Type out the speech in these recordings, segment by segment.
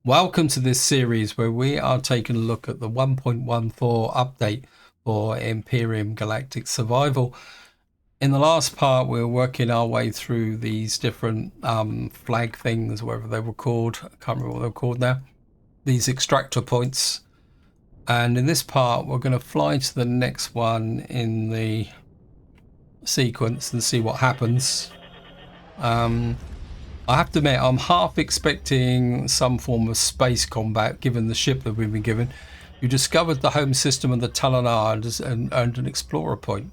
Welcome to this series where we are taking a look at the 1.14 update for Empyrion Galactic Survival. In the last part, we were working our way through these different flag things, whatever they were called. I can't remember what they're called now. These extractor points. And in this part, we're going to fly to the next one in the sequence and see what happens. I have to admit, I'm half expecting some form of space combat, given the ship that we've been given. You discovered the home system of the Talon and earned an explorer point.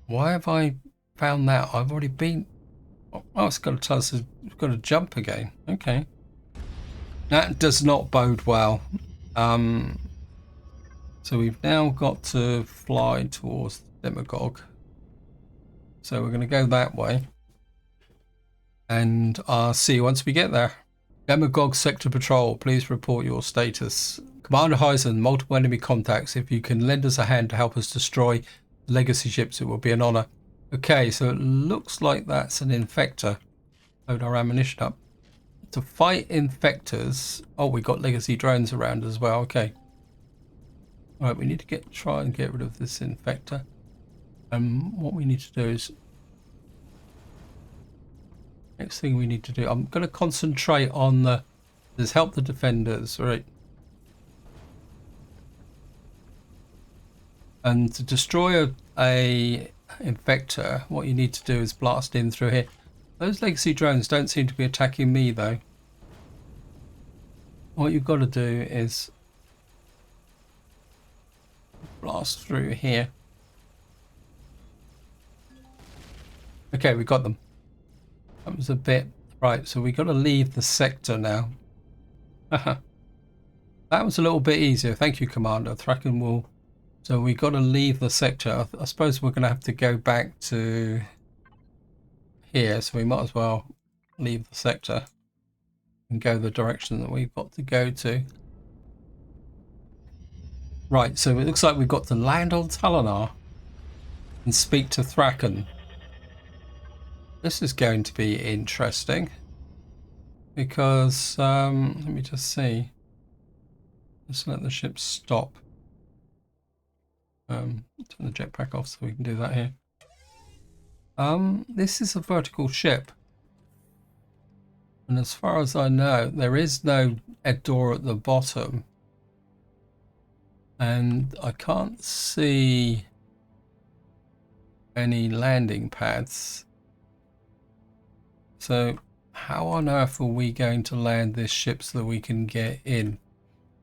Why have I found that? I've already been... Oh, it's got to tell us we've got to jump again. Okay. That does not bode well. So we've now got to fly towards the Demagogue. So we're going to go that way. And I'll see you once we get there. Demagogue Sector Patrol, please report your status. Commander Heisen, multiple enemy contacts. If you can lend us a hand to help us destroy legacy ships, it will be an honor. Okay, so it looks like that's an infector. Load our ammunition up. To fight infectors... Oh, we got legacy drones around as well. Okay. Alright, we need to try and get rid of this infector. And what we need to do is... Next thing we need to do, I'm going to concentrate on there's help the defenders, right? And to destroy a infector, what you need to do is blast in through here. Those legacy drones don't seem to be attacking me though. What you've got to do is blast through here. Okay, we got them. That was a bit... Right, so we got to leave the sector now. That was a little bit easier. Thank you, Commander. Thraken will... So we got to leave the sector. I suppose we're going to have to go back to here. So we might as well leave the sector and go the direction that we've got to go to. Right, so it looks like we've got to land on Talonar and speak to Thraken. This is going to be interesting because let me just see. Let's let the ship stop. Turn the jetpack off so we can do that here. This is a vertical ship, and as far as I know, there is no door at the bottom, and I can't see any landing pads. So how on earth are we going to land this ship so that we can get in?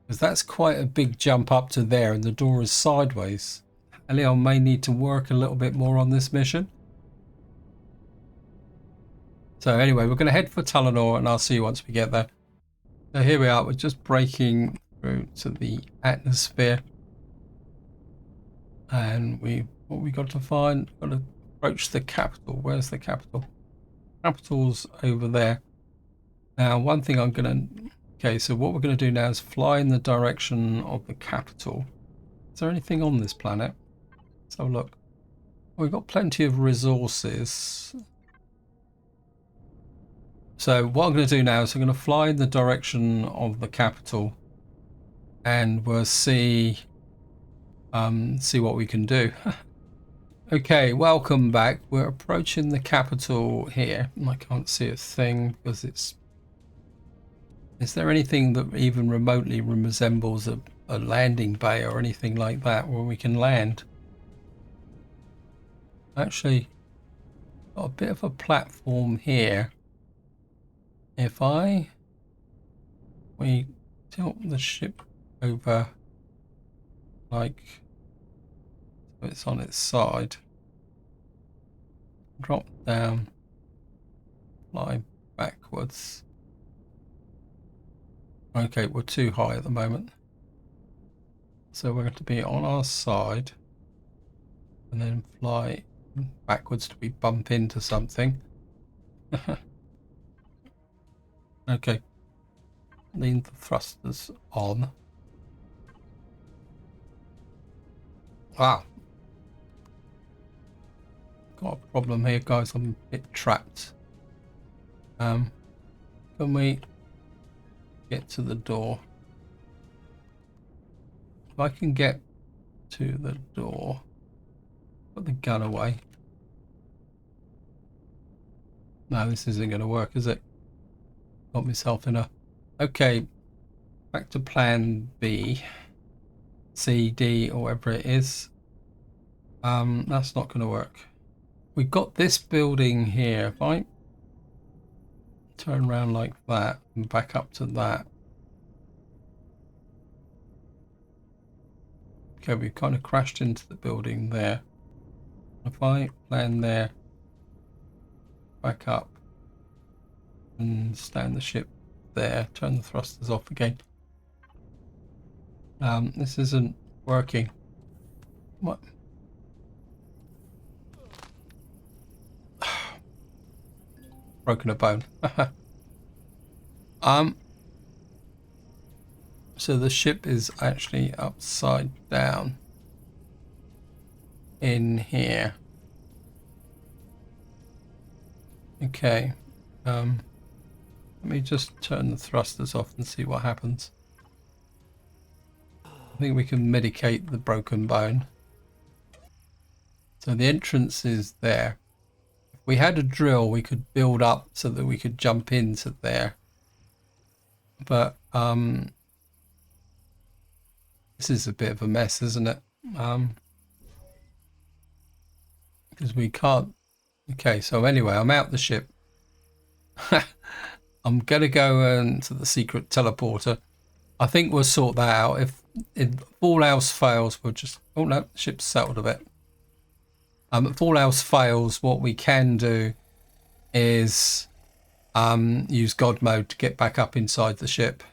Because that's quite a big jump up to there and the door is sideways. Eleon may need to work a little bit more on this mission. So anyway, we're going to head for Talonor and I'll see you once we get there. So here we are, we're just breaking through to the atmosphere. And what we got to find, got to approach the capital. Where's the capital? Capital's over there. Now one thing I'm gonna... Okay, so what we're going to do now is fly in the direction of the capital. Is there anything on this planet? Let's have a look. We've got plenty of resources. So what I'm going to do now is I'm going to fly in the direction of the capital and we'll see what we can do. Okay, welcome back. We're approaching the capital here. I can't see a thing because it's... Is there anything that even remotely resembles a landing bay or anything like that where we can land? Actually, got a bit of a platform here. If we tilt the ship over like... It's on its side, drop down, fly backwards. Okay, we're too high at the moment, so we're going to be on our side and then fly backwards till we bump into something. Okay, lean the thrusters on. Wow. Got a problem here, guys. I'm a bit trapped. Can we get to the door. If I can get to the door, put the gun away. No, this isn't going to work, is it? Got myself in a... Okay, back to plan B. C, D, or whatever it is. That's not going to work. We've got this building here. If I turn around like that and back up to that. Okay, we've kind of crashed into the building there. If I land there, back up and stand the ship there, turn the thrusters off again. This isn't working. What? Broken a bone. So the ship is actually upside down in here. Okay. Let me just turn the thrusters off and see what happens. I think we can medicate the broken bone. So the entrance is there. If we had a drill, we could build up so that we could jump into there. But this is a bit of a mess, isn't it? Because we can't... Okay, so anyway, I'm out the ship. I'm going to go into the secret teleporter. I think we'll sort that out. If all else fails, we'll just... Oh no, the ship's settled a bit. If all else fails, what we can do is use God mode to get back up inside the ship.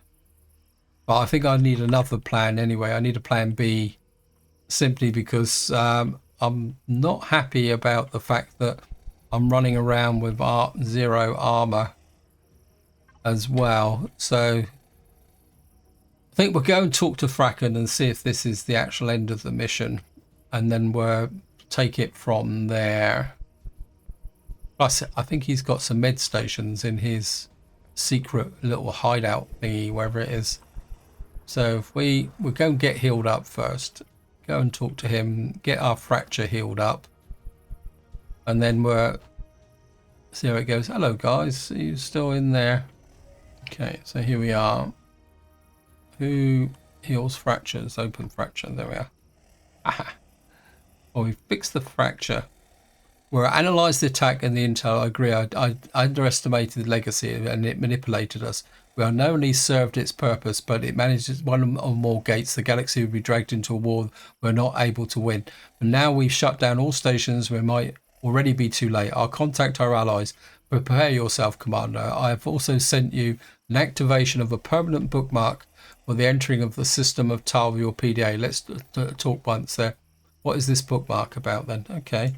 But I think I need another plan anyway. I need a plan B, simply because I'm not happy about the fact that I'm running around with zero armor as well. So I think we'll go and talk to Fracken and see if this is the actual end of the mission, and then we'll take it from there. Plus, I think he's got some med stations in his secret little hideout thingy, wherever it is. So if we'll go and get healed up first, go and talk to him, get our fracture healed up, and then we'll see how it goes. Hello guys, are you still in there? Okay, so here we are. Who heals fractures? Open fracture, there we are. Aha. Well, we've fixed the fracture. We'll analyze the attack and the intel. I agree, I underestimated legacy and it manipulated us. We are not only served its purpose, but it manages one or more gates. The galaxy would be dragged into a war we're not able to win. But now we've shut down all stations. We might already be too late. I'll contact our allies. Prepare yourself, Commander. I have also sent you an activation of a permanent bookmark for the entering of the system of TAL with your PDA. Let's talk once there. What is this bookmark about then? Okay.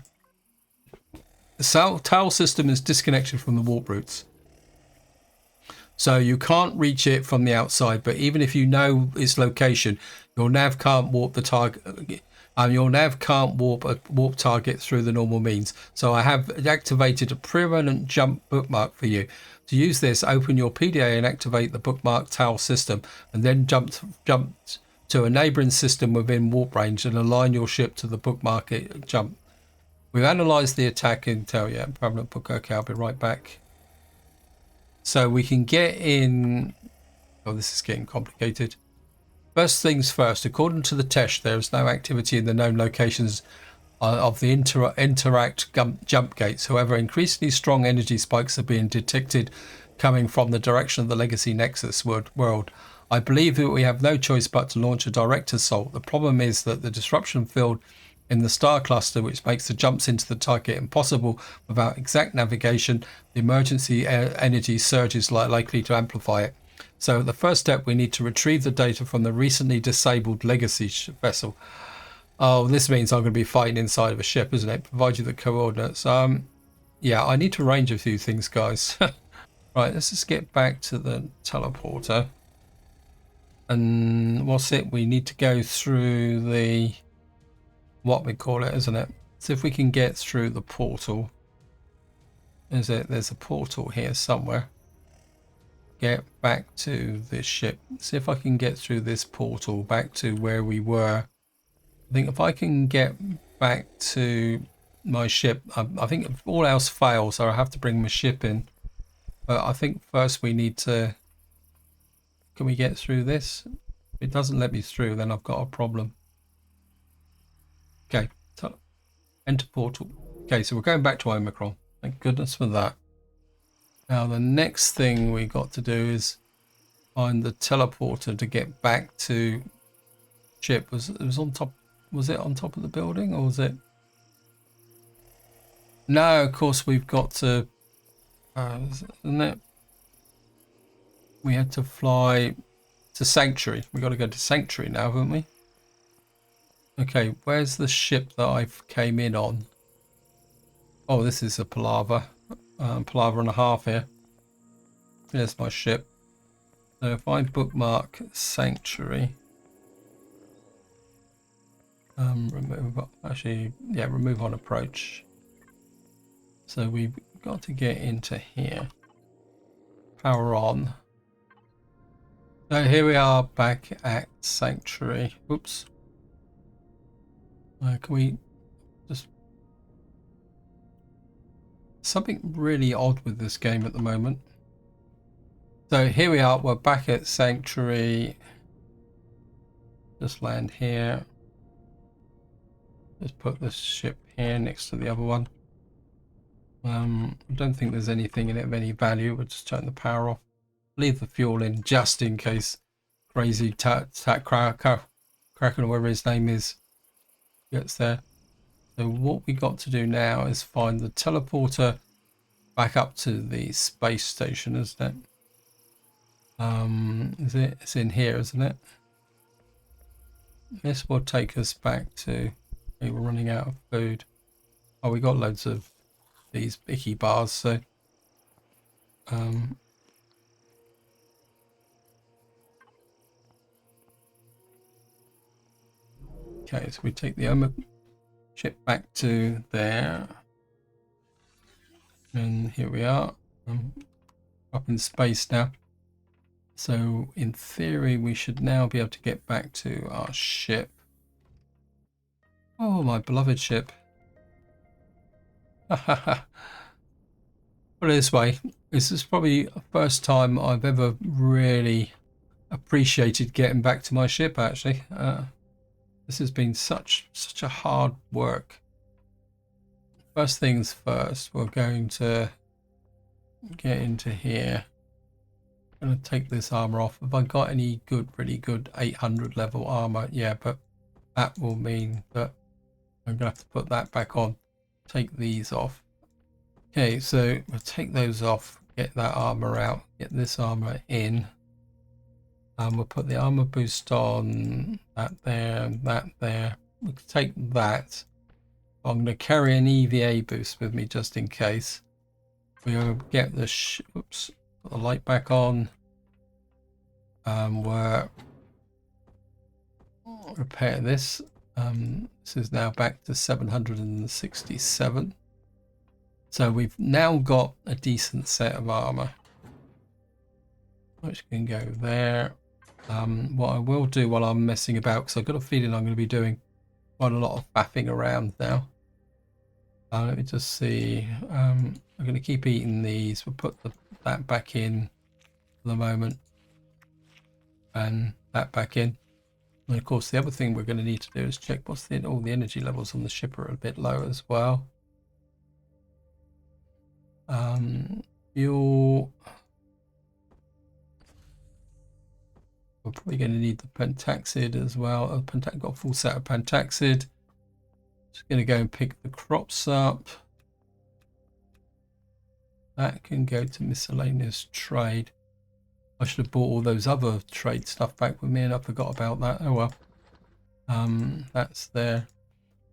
The TAL system is disconnected from the warp routes. So you can't reach it from the outside, but even if you know its location, your nav can't warp the target. Your nav can't warp a warp target through the normal means. So I have activated a permanent jump bookmark for you. To use this, open your PDA and activate the bookmark TAL system, and then jump to a neighbouring system within warp range and align your ship to the bookmark jump. We've analysed the attack intel. Yeah, permanent book. Okay, I'll be right back. So we can get in... Oh, this is getting complicated. First things first, according to the test, there is no activity in the known locations of the interact jump gates. However, increasingly strong energy spikes are being detected coming from the direction of the Legacy Nexus world. I believe that we have no choice but to launch a direct assault. The problem is that the disruption field in the star cluster, which makes the jumps into the target impossible without exact navigation, the emergency energy surges likely to amplify it. So the first step, we need to retrieve the data from the recently disabled Legacy vessel. Oh, this means I'm going to be fighting inside of a ship, isn't it? Provide you the coordinates. Yeah, I need to arrange a few things, guys. Right, let's just get back to the teleporter. And what's it? We need to go through the... what we call it, isn't it? So if we can get through the portal. There's a portal here somewhere. get back to this ship. See if I can get through this portal back to where we were. I think if I can get back to my ship, I think if all else fails, I have to bring my ship in. But I think first we need to... Can we get through this? If it doesn't let me through, then I've got a problem. Okay, so enter portal. Okay, so we're going back to Omicron. Thank goodness for that. Now the next thing we got to do is find the teleporter to get back to ship. Was it on top of the building, or was it? No, of course we've got to isn't it? We had to fly to Sanctuary. We got to go to Sanctuary now, haven't we? Okay, where's the ship that I came in on? Oh, this is a palaver. Palaver and a half here. There's my ship. So if I bookmark Sanctuary, remove on approach. So we've got to get into here. Power on. So here we are back at Sanctuary. Oops. Can we just... Something really odd with this game at the moment. So here we are, we're back at Sanctuary. Just land here. Just put this ship here next to the other one. I don't think there's anything in it of any value. We'll just turn the power off. Leave the fuel in just in case crazy Kraken or whatever his name is gets there. So what we got to do now is find the teleporter back up to the space station, isn't it? It's in here, isn't it? This will take us back to... We're running out of food. Oh, we got loads of these icky bars, so... Okay, so we take the ship back to there. And here we are. Up in space now. So in theory we should now be able to get back to our ship. Oh, my beloved ship. Put it this way, this is probably the first time I've ever really appreciated getting back to my ship, actually. This has been such a hard work. First things first, we're going to get into here. I'm going to take this armor off. Have I got any really good 800 level armor? Yeah, but that will mean that I'm going to have to put that back on. Take these off. Okay, so we'll take those off, get that armor out, get this armor in. We'll put the armor boost on, that there, and that there. We can take that. I'm going to carry an EVA boost with me just in case. We'll get the oops, put the light back on. We'll repair this. This is now back to 767. So we've now got a decent set of armor, which can go there. What I will do while I'm messing about, because I've got a feeling I'm going to be doing quite a lot of faffing around now. Let me just see. I'm going to keep eating these. We'll put that back in for the moment, and that back in. And of course, the other thing we're going to need to do is check what's all the energy levels on the ship are a bit low as well. Fuel. We're probably going to need the pentaxid as well. Got a full set of pentaxid. Just going to go and pick the crops up. That can go to miscellaneous trade. I should have bought all those other trade stuff back with me, and I forgot about that. Oh well. That's there.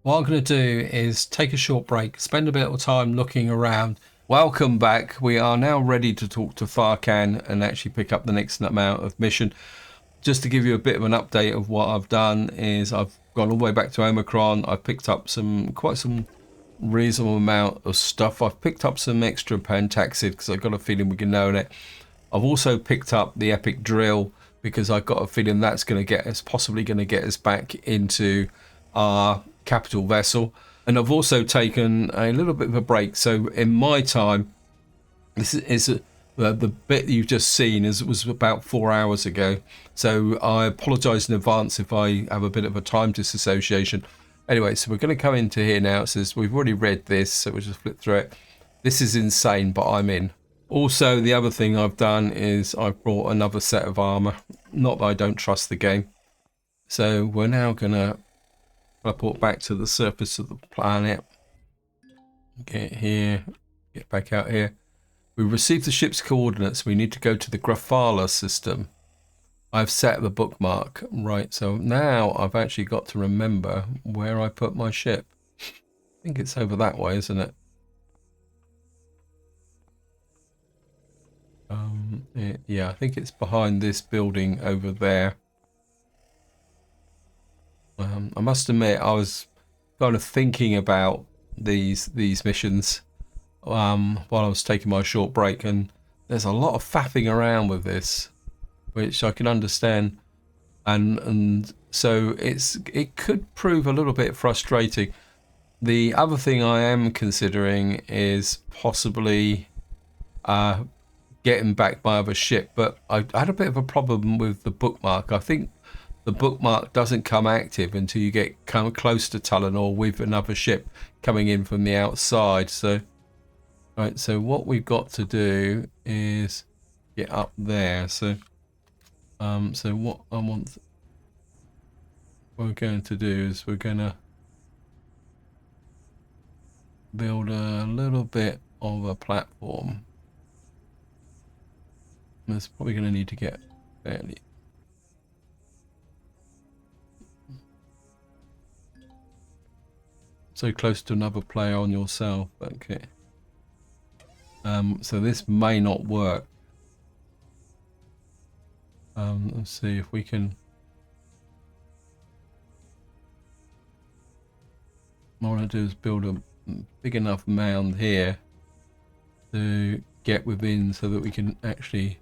What I'm going to do is take a short break, spend a bit of time looking around. Welcome back. We are now ready to talk to Farkan and actually pick up the next amount of mission. Just to give you a bit of an update of what I've done is I've gone all the way back to Omicron. I've picked up quite some reasonable amount of stuff. I've picked up some extra pentaxid because I've got a feeling we can own it. I've also picked up the epic drill because I've got a feeling that's going to get us, possibly going to get us back into our capital vessel. And I've also taken a little bit of a break. So in my time, this is the bit you've just seen was about 4 hours ago. So I apologise in advance if I have a bit of a time disassociation. Anyway, so we're going to come into here now. It says we've already read this, so we'll just flip through it. This is insane, but I'm in. Also, the other thing I've done is I've brought another set of armor. Not that I don't trust the game. So we're now going to teleport back to the surface of the planet. Get here. Get back out here. We received the ship's coordinates. We need to go to the Graphalya system. I've set the bookmark. Right, so now I've actually got to remember where I put my ship. I think it's over that way, isn't it? Yeah, I think it's behind this building over there. I must admit, I was kind of thinking about these missions while I was taking my short break, and there's a lot of faffing around with this, which I can understand, and so it could prove a little bit frustrating. The other thing I am considering is possibly getting back my other ship, but I had a bit of a problem with the bookmark. I think the bookmark doesn't come active until you get close to Talonor with another ship coming in from the outside. So, right, so what we've got to do is get up there. So, so what we're going to do is we're going to build a little bit of a platform. That's probably going to need to get fairly so close to another player on yourself. Okay. So this may not work. Let's see if we can. What I want to do is build a big enough mound here to get within so that we can actually.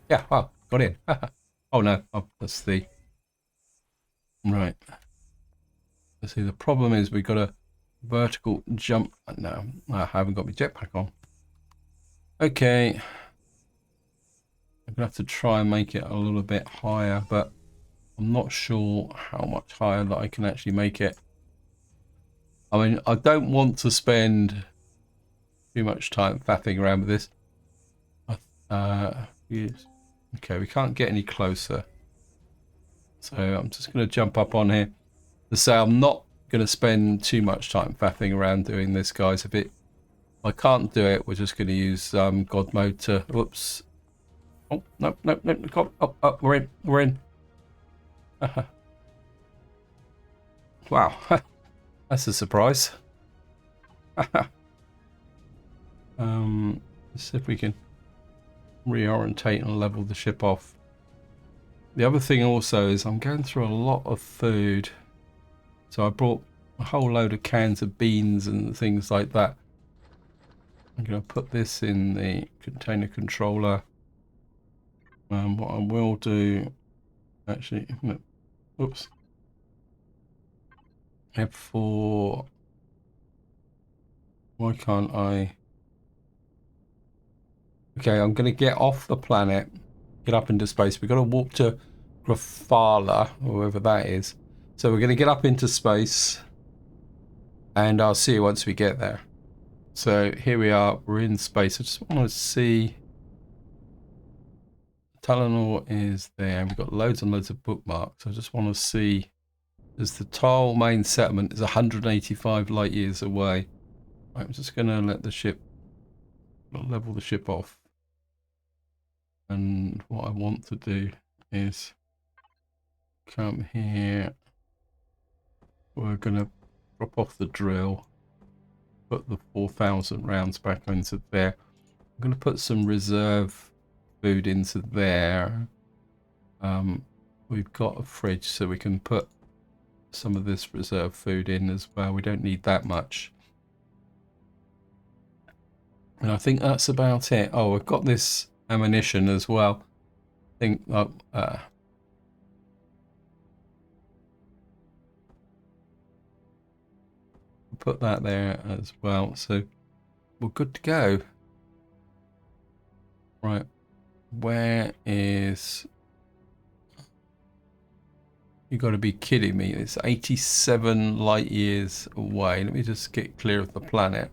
Yeah, well, got in. Oh no, that's the right. Let's see. The problem is we've got a vertical jump. No, I haven't got my jetpack on. Okay, I'm gonna have to try and make it a little bit higher, but I'm not sure how much higher that I can actually make it. I mean, I don't want to spend too much time faffing around with this. Yes. Okay, we can't get any closer. So I'm just going to jump up on here to say I'm not going to spend too much time faffing around doing this, guys. If I can't do it, we're just going to use God mode to. Whoops. Oh no! God, oh, we're in. Wow, that's a surprise. Let's see if we can reorientate and level the ship off. The other thing also is I'm going through a lot of food, so I brought a whole load of cans of beans and things like that. I'm going to put this in the container controller. What I will do, actually, no, oops, F4. Why can't I? Okay, I'm going to get off the planet, get up into space. We've got to walk to Graphalya, or wherever that is. So we're going to get up into space, and I'll see you once we get there. So here we are, we're in space. I just want to see. Talonor is there. We've got loads and loads of bookmarks. I just want to see. As the Tal main settlement is 185 light years away. I'm just going to let the ship, level the ship off. And what I want to do is come here. We're going to drop off the drill, put the 4,000 rounds back into there. I'm going to put some reserve food into there. We've got a fridge, so we can put some of this reserve food in as well. We don't need that much. And I think that's about it. Oh, I've got this ammunition as well. I think put that there as well. So we're good to go. Right. Where is... You got to be kidding me. It's 87 light years away. Let me just get clear of the planet.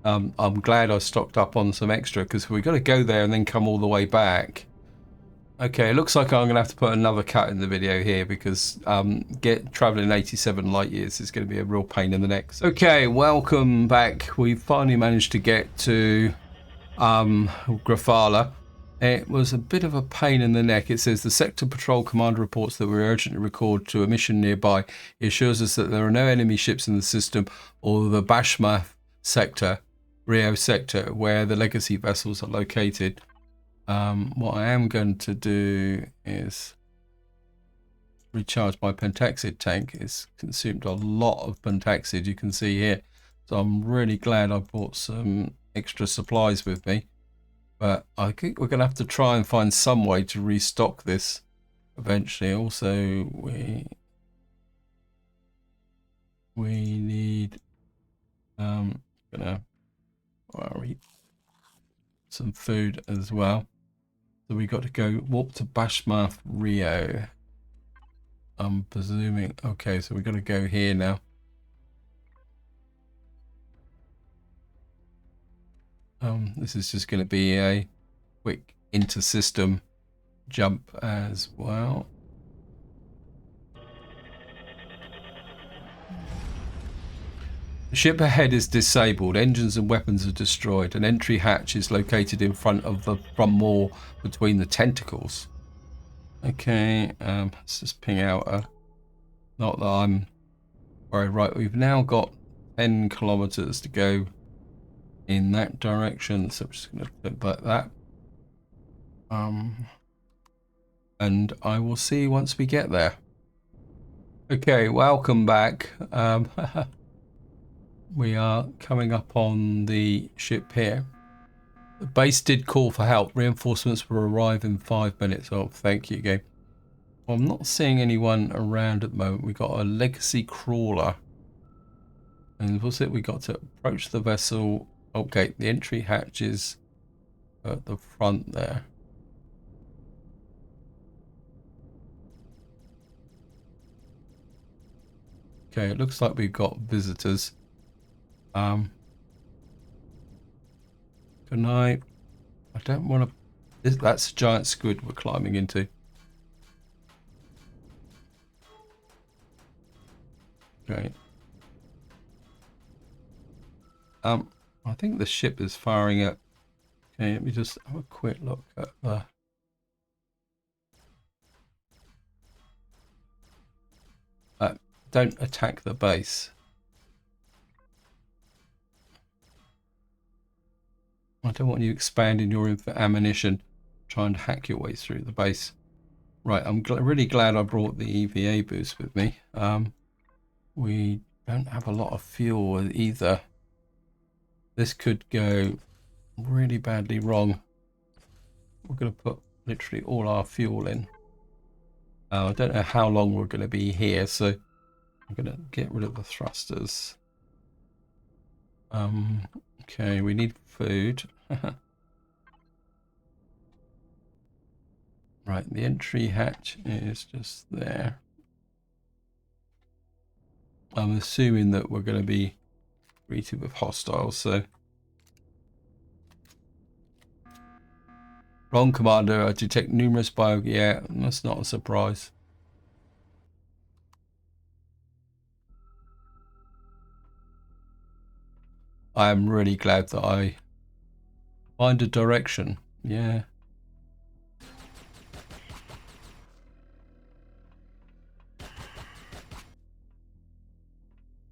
I'm glad I stocked up on some extra because we've got to go there and then come all the way back. Okay, it looks like I'm going to have to put another cut in the video here because traveling 87 light years is going to be a real pain in the neck. Okay, welcome back. We finally managed to get to Graphalya. It was a bit of a pain in the neck. It says the sector patrol commander reports that we're urgently recalled to a mission nearby. He assures us that there are no enemy ships in the system or the Bashma sector, Rio sector, where the legacy vessels are located. What I am going to do is recharge my pentaxid tank. It's consumed a lot of pentaxid, you can see here. So I'm really glad I brought some extra supplies with me. But I think we're going to have to try and find some way to restock this eventually. Also, we need some food as well. So we got to go warp to Bashmath Rio. I'm presuming. Okay, so we got to go here now. This is just going to be a quick inter-system jump as well. The ship ahead is disabled. Engines and weapons are destroyed. An entry hatch is located in front of the front wall between the tentacles. Okay, let's just ping out not that I'm worried. Right, we've now got 10 kilometers to go in that direction, so I'm just going to put like that. And I will see you once we get there. Okay, welcome back. We are coming up on the ship here. The base did call for help. Reinforcements will arrive in 5 minutes. Oh, thank you, game. Well, I'm not seeing anyone around at the moment. We got a legacy crawler. And what's it? We got to approach the vessel. Okay, the entry hatch is at the front there. Okay, it looks like we've got visitors. Good night. I don't want to... That's a giant squid we're climbing into. Great. I think the ship is firing up. Okay, let me just have a quick look at the... don't attack the base. I don't want you expanding your ammunition, trying to hack your way through the base. Right, I'm really glad I brought the EVA boost with me. We don't have a lot of fuel either. This could go really badly wrong. We're going to put literally all our fuel in. I don't know how long we're going to be here, so I'm going to get rid of the thrusters. Okay, we need food. Right, the entry hatch is just there. I'm assuming that we're going to be greeted with hostiles, so... Wrong, Commander. I detect numerous bio... Yeah, that's not a surprise. I am really glad that I find a direction. Yeah.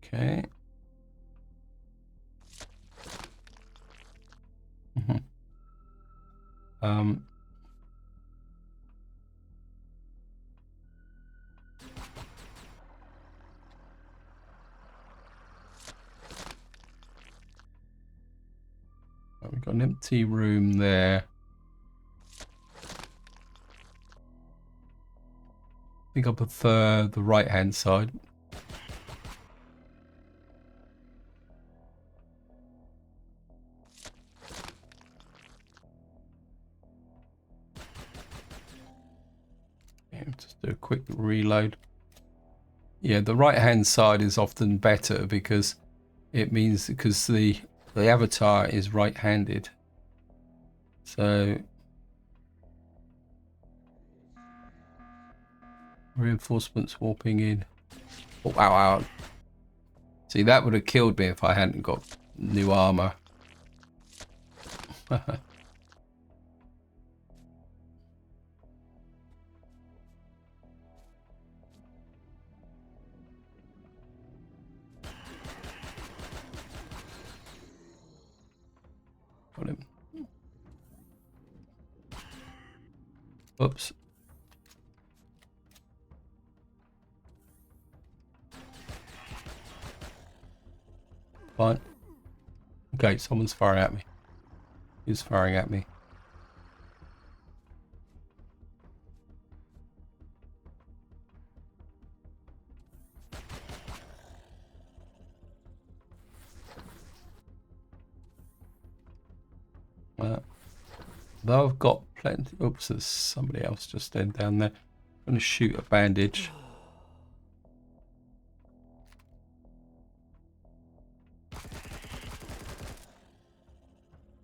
Okay. an empty room there. I think I prefer the right hand side. Yeah, just do a quick reload. Yeah, the right hand side is often better because it means because the avatar is right-handed. So reinforcements warping in. Oh, wow, wow. See, that would have killed me if I hadn't got new armor. Got him. Oops. Fine. Okay, someone's firing at me. Who's firing at me? Though I've got plenty. Oops, there's somebody else just down there. I'm going to shoot a bandage.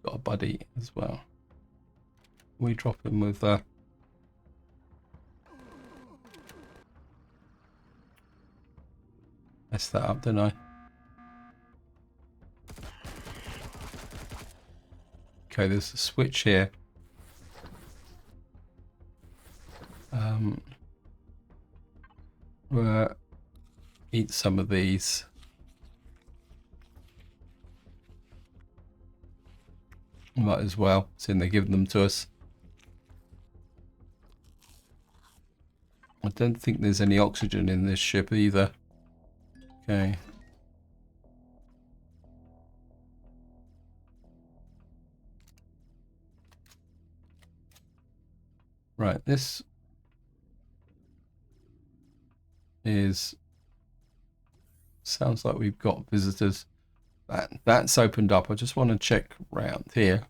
Got a buddy as well. We drop him with messed that up, didn't I? Okay, there's a switch here. We'll eat some of these. Might as well, seeing they're giving them to us. I don't think there's any oxygen in this ship either. Okay. Right, this is... Sounds like we've got visitors. That's opened up. I just want to check around here.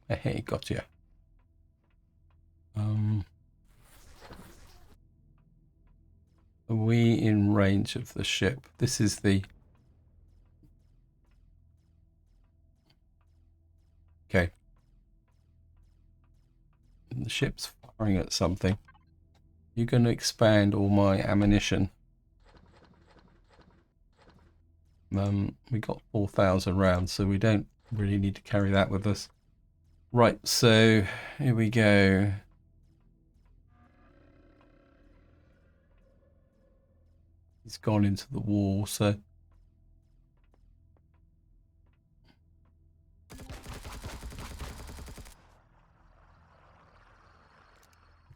Hey, gotcha. Are we in range of the ship? This is the... Okay. The ship's firing at something. You're going to expand all my ammunition. We got 4,000 rounds, so we don't really need to carry that with us. Right, so here we go. He's gone into the wall, so...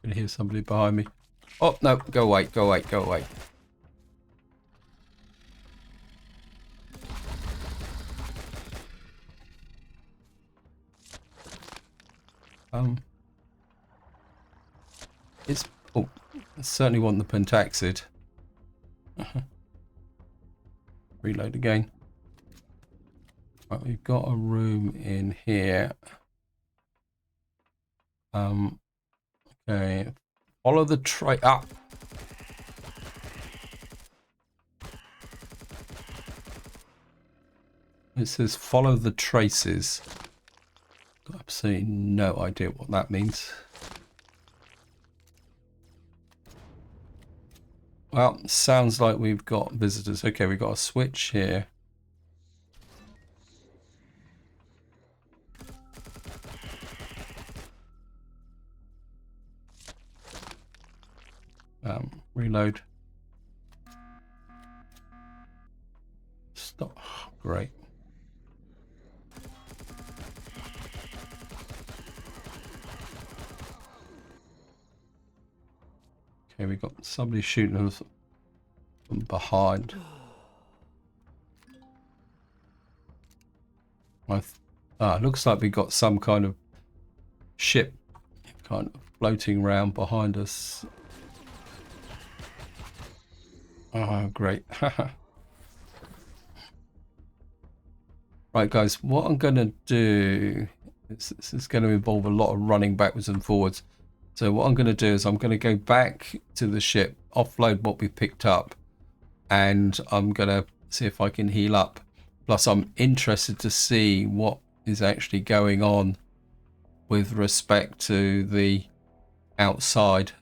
I can hear somebody behind me. Oh, no, go away, go away, go away. It's... Oh, I certainly want the pentaxid. Reload again. Right, we've got a room in here. Okay. Follow the trail. Ah! It says follow the traces. Got absolutely no idea what that means. Well, sounds like we've got visitors. Okay, we've got a switch here. Reload. Stop. Great. Okay, we got somebody shooting us from behind. Looks like we got some kind of ship kind of floating around behind us. Oh, great. Right, guys, what I'm going to do is this is going to involve a lot of running backwards and forwards. So what I'm going to do is I'm going to go back to the ship, offload what we picked up, and I'm going to see if I can heal up. Plus, I'm interested to see what is actually going on with respect to the outside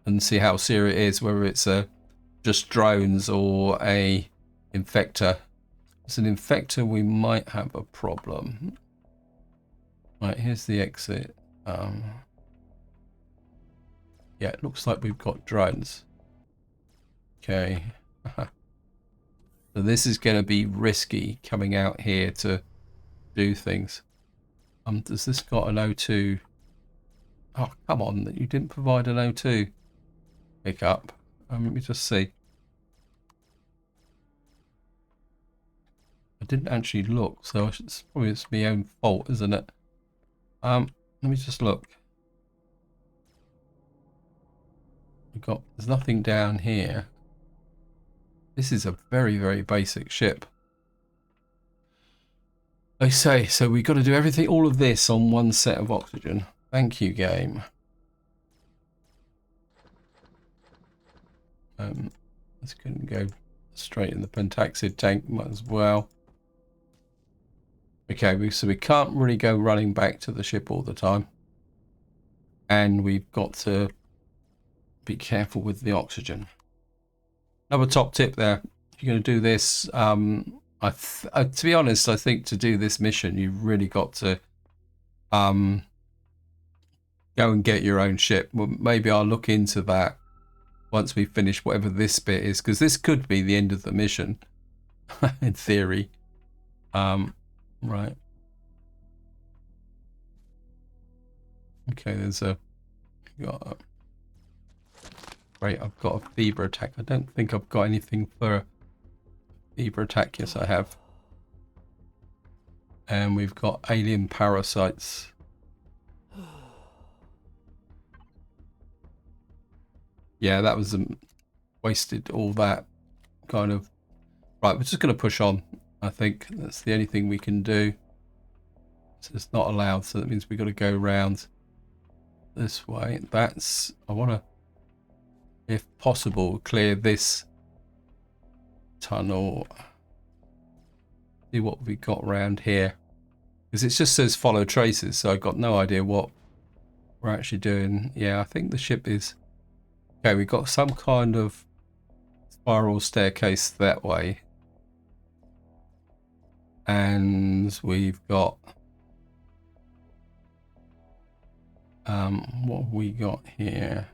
and see how serious it is, whether it's just drones or a infector. As an infector, we might have a problem. Right, here's the exit. Yeah, it looks like we've got drones. Okay. So this is going to be risky coming out here to do things. Does this got an O2? Oh, come on, you didn't provide an O2 pickup. Let me just see. I didn't actually look, so it's probably my own fault, isn't it? Let me just look. There's nothing down here. This is a very, very basic ship. I say, so we've got to do everything, all of this on one set of oxygen. Thank you, game. This couldn't go straight in the pentaxid tank, might as well. Okay, so we can't really go running back to the ship all the time. And we've got to be careful with the oxygen. Another top tip there, if you're going to do this, to be honest, I think to do this mission, you've really got to go and get your own ship. Well, maybe I'll look into that once we finish whatever this bit is, because this could be the end of the mission, in theory. Right. Okay, Great, I've got a fever attack. I don't think I've got anything for a fever attack. Yes, I have. And we've got alien parasites. Yeah, that was wasted all that kind of. Right, we're just going to push on. I think that's the only thing we can do. So it's not allowed, so that means we've got to go around this way. I want to, if possible, clear this tunnel. See what we got around here, because it just says follow traces, so I've got no idea what we're actually doing. Yeah, I think the ship is okay. We've got some kind of spiral staircase that way, and we've got what have we got here?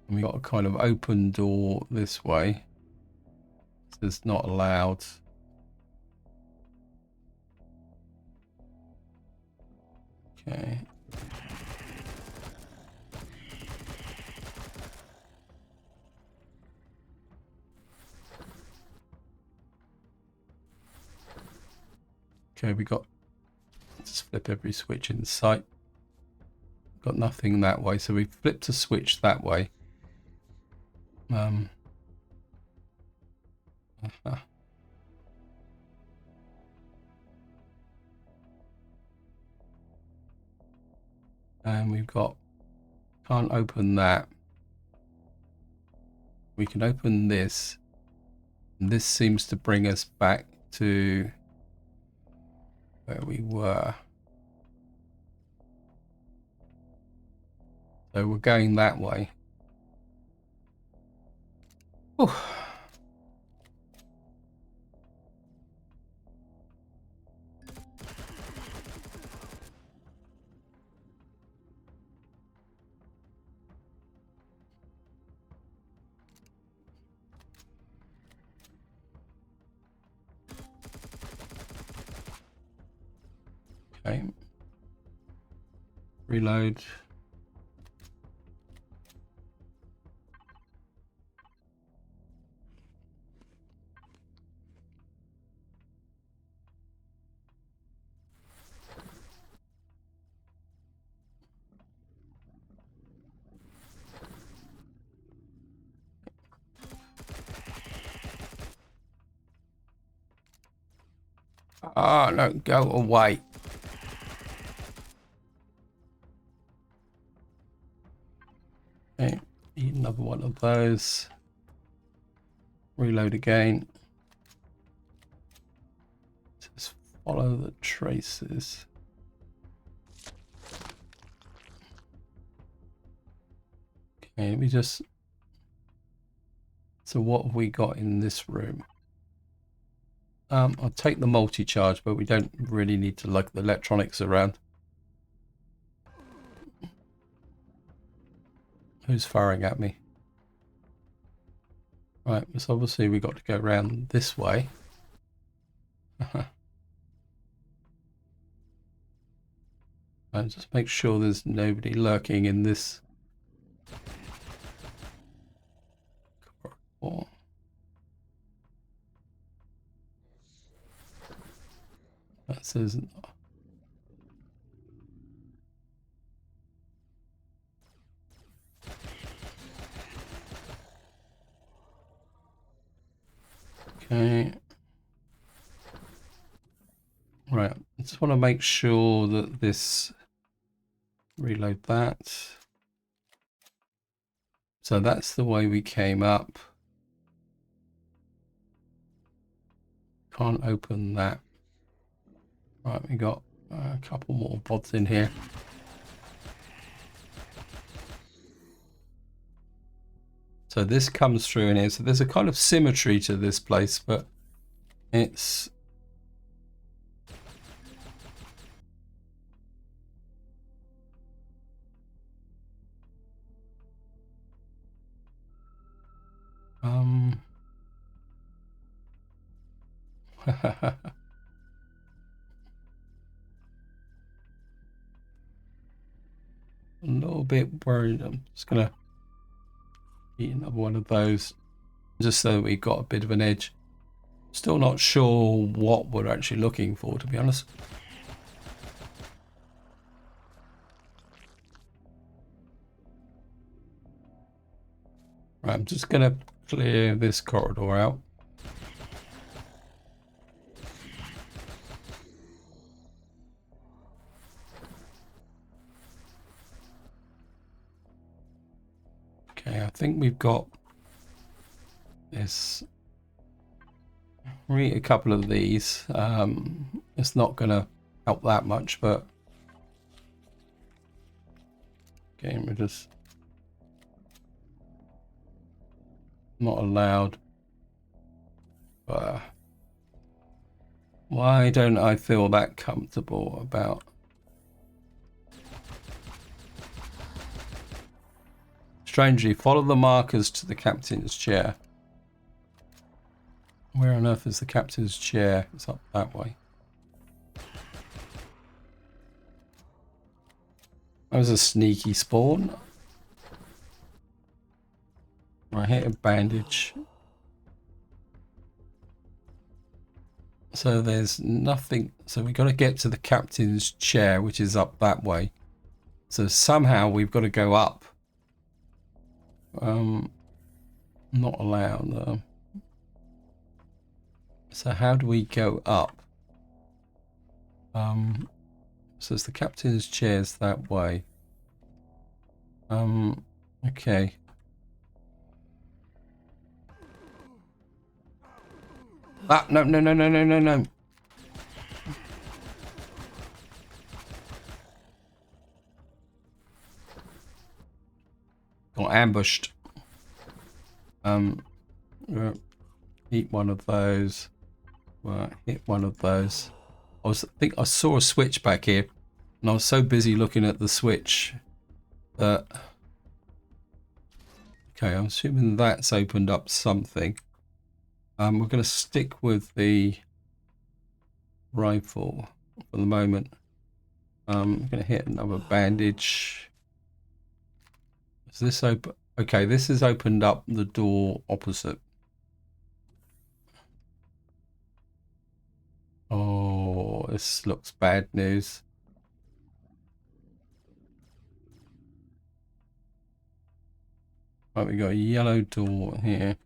We got a kind of open door this way. This is not allowed. Okay. Okay, we got, just flip every switch in sight. Got nothing that way, so we flipped a switch that way. And we've got, can't open that. We can open this, and this seems to bring us back to where we were. So we're going that way. Whew. Okay. Reload. Ah, no, go away. Okay, eat another one of those. Reload again. Just follow the traces. Okay, let me just... So what have we got in this room? I'll take the multi-charge, but we don't really need to lug the electronics around. Who's firing at me? Right, so obviously we got to go around this way. And just make sure there's nobody lurking in this corridor. That says... Okay. Right, I just want to make sure that this... Reload that. So that's the way we came up. Can't open that. Right, we got a couple more pods in here. So this comes through in here. So there's a kind of symmetry to this place, but it's... a little bit worried. I'm just gonna eat another one of those just so we've got a bit of an edge. Still not sure what we're actually looking for, to be honest. Right, I'm just gonna clear this corridor out. Okay, I think we've got this. Read a couple of these. It's not going to help that much, but okay, we're just not allowed. Why don't I feel that comfortable about? Strangely, follow the markers to the captain's chair. Where on earth is the captain's chair? It's up that way. That was a sneaky spawn. I hit a bandage. So there's nothing. So we've got to get to the captain's chair, which is up that way. So somehow we've got to go up. Not allowed. So how do we go up? So it's the captain's chairs that way. Okay. Ah, no, no, no, no, no, no, no. Got ambushed. Eat one of those. Right, hit one of those. I think I saw a switch back here, and I was so busy looking at the switch that... Okay, I'm assuming that's opened up something. We're going to stick with the rifle for the moment. I'm going to hit another bandage. Is this open? Okay, this has opened up the door opposite. Oh, this looks bad news. Right, we got a yellow door here.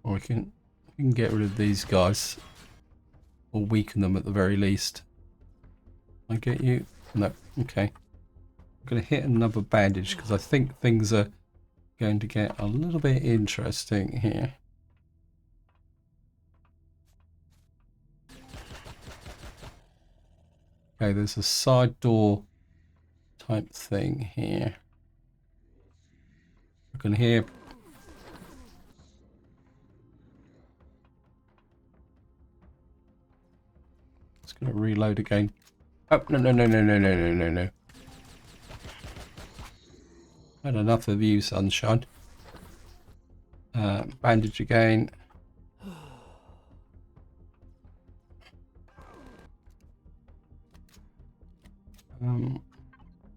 Or we can get rid of these guys. Or weaken them at the very least. I get you? No. Okay. I'm going to hit another bandage because I think things are going to get a little bit interesting here. Okay, there's a side door type thing here. I can hear. It's going to reload again. Oh, no, no, no, no, no, no, no, no, no. Had enough of you, sunshine. Bandage again.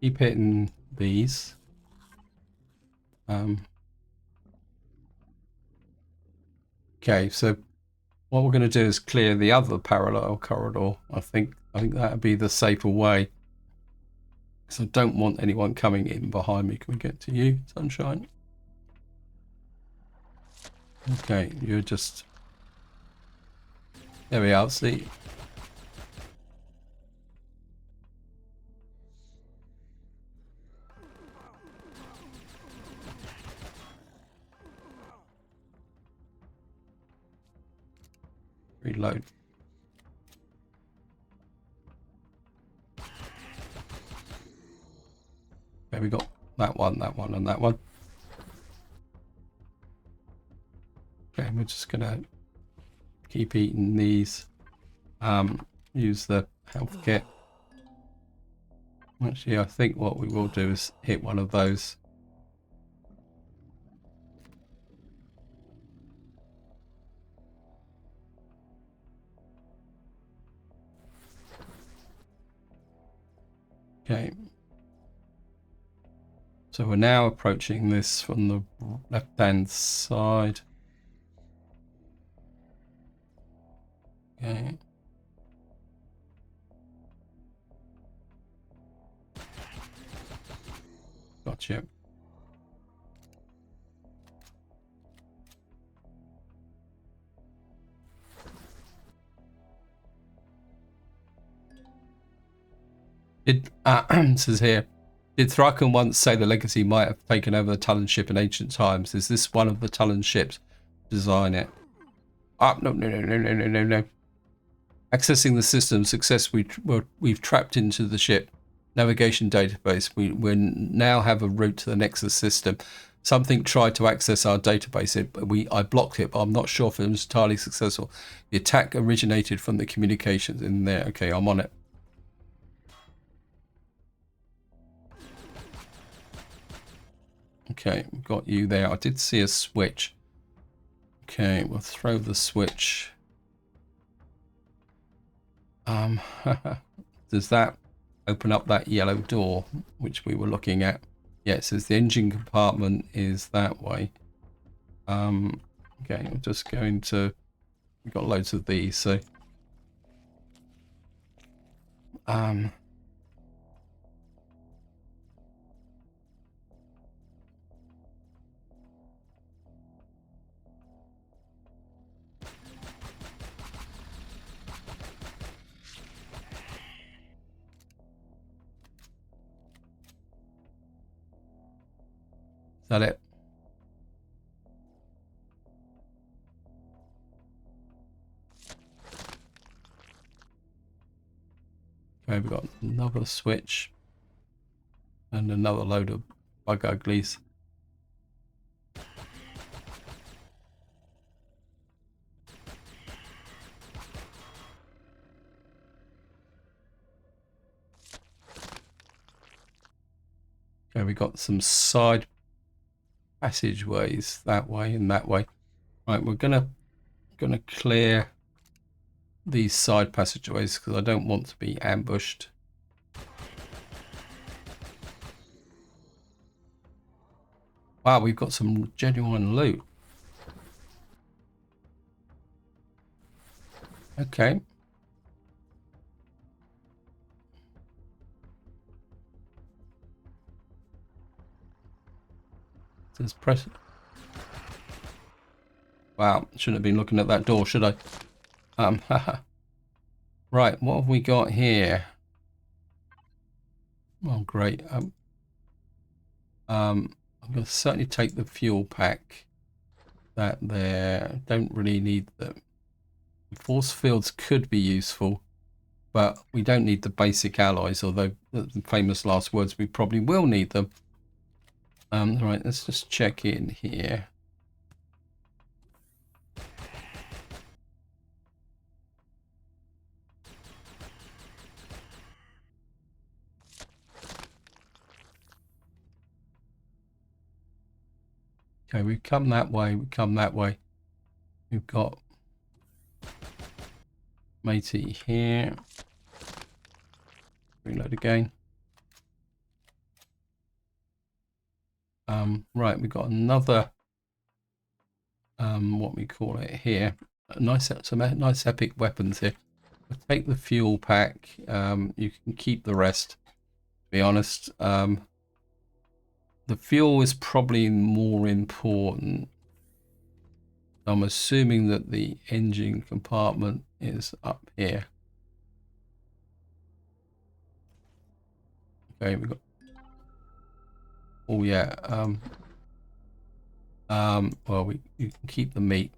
Keep hitting these. Okay, so what we're going to do is clear the other parallel corridor. I think that would be the safer way. So I don't want anyone coming in behind me. Can we get to you, sunshine? Okay, you're just... There we are, see? Reload. Okay, we got that one, and that one. Okay, we're just gonna keep eating these. Use the health kit. Actually, I think what we will do is hit one of those. Okay. So we're now approaching this from the left-hand side. Okay. Gotcha. It says here, did Thraken once say the Legacy might have taken over the Talon ship in ancient times? Is this one of the Talon ships? Design it. No, no, no, no, no, no, no, no. Accessing the system, we've trapped into the ship. Navigation database. We now have a route to the Nexus system. Something tried to access our database. I blocked it, but I'm not sure if it was entirely successful. The attack originated from the communications in there. Okay, I'm on it. Okay, got you there. I did see a switch. Okay, we'll throw the switch. Does that open up that yellow door which we were looking at? Yeah, it says the engine compartment is that way. Okay, I'm just going to... We've got loads of these, so... Is that it? Okay, we've got another switch. And another load of bug uglies. Okay, we got some side passageways that way and that way. Right, we're gonna clear these side passageways because I don't want to be ambushed. Wow, we've got some genuine loot. Okay. Says press. Wow, shouldn't have been looking at that door, should I? Right, what have we got here? Oh, great. I'm going to certainly take the fuel pack. That there. Don't really need them. Force fields could be useful, but we don't need the basic alloys, although the famous last words, we probably will need them. Right, let's just check in here. Okay, we've come that way, we've come that way. We've got matey here. Reload again. Right, we've got another, what we call it here. Some nice epic weapons here. We'll take the fuel pack. You can keep the rest, to be honest. The fuel is probably more important. I'm assuming that the engine compartment is up here. Okay, we've got... Oh yeah. Well, you can keep the meat.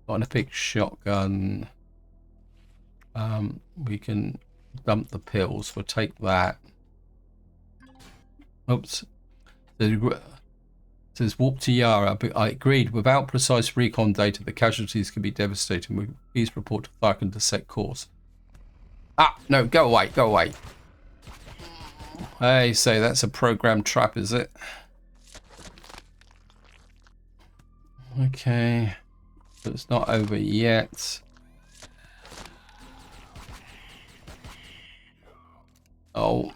Got an epic shotgun. We can dump the pills. We'll take that. Oops. It says warp to Yara, but I agreed. Without precise recon data, the casualties can be devastating. Please report to Tharkin to set course. Ah, no, go away, go away. Hey, so that's a program trap, is it? Okay, but it's not over yet. Oh,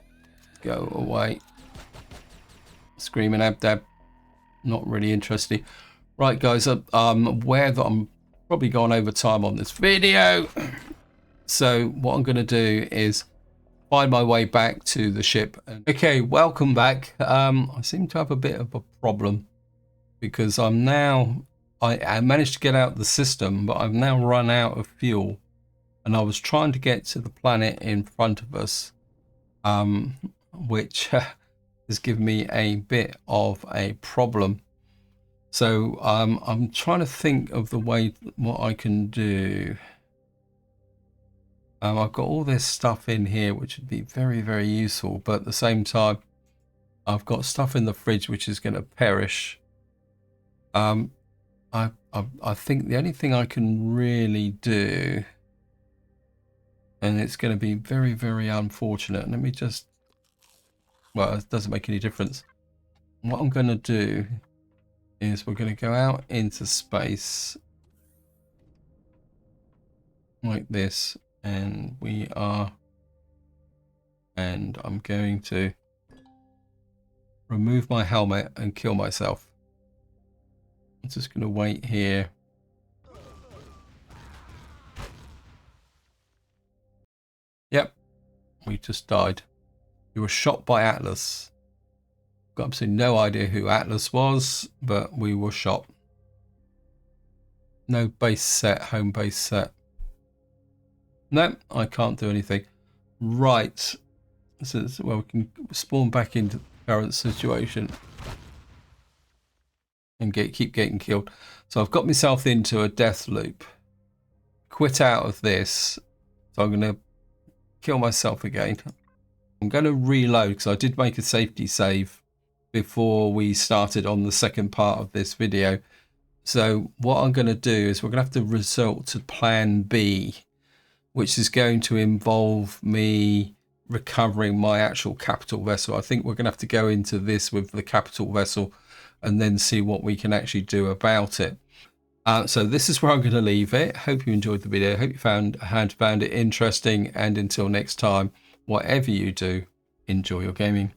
go away. Screaming Abdab. Not really interesting. Right, guys, I'm aware that I'm probably going over time on this video. So what I'm going to do is find my way back to the ship. Okay, welcome back. I seem to have a bit of a problem because I managed to get out the system, but I've now run out of fuel. And I was trying to get to the planet in front of us, which... has given me a bit of a problem. So I'm trying to think of the way what I can do. I've got all this stuff in here which would be very, very useful, but at the same time I've got stuff in the fridge which is going to perish. I think the only thing I can really do, and it's going to be very, very unfortunate, let me just... Well, it doesn't make any difference. What I'm going to do is we're going to go out into space like this, and I'm going to remove my helmet and kill myself. I'm just going to wait here. Yep, we just died. We were shot by Atlas. Got absolutely no idea who Atlas was, but we were shot. No base set, home base set. No, I can't do anything. Right. So, well, we can spawn back into the current situation and keep getting killed. So I've got myself into a death loop. Quit out of this. So I'm going to kill myself again. I'm going to reload because I did make a safety save before we started on the second part of this video. So what I'm going to do is we're going to have to resort to plan B, which is going to involve me recovering my actual capital vessel. I think we're going to have to go into this with the capital vessel and then see what we can actually do about it. So this is where I'm going to leave it. Hope you enjoyed the video. Hope you found it interesting. And until next time, whatever you do, enjoy your gaming.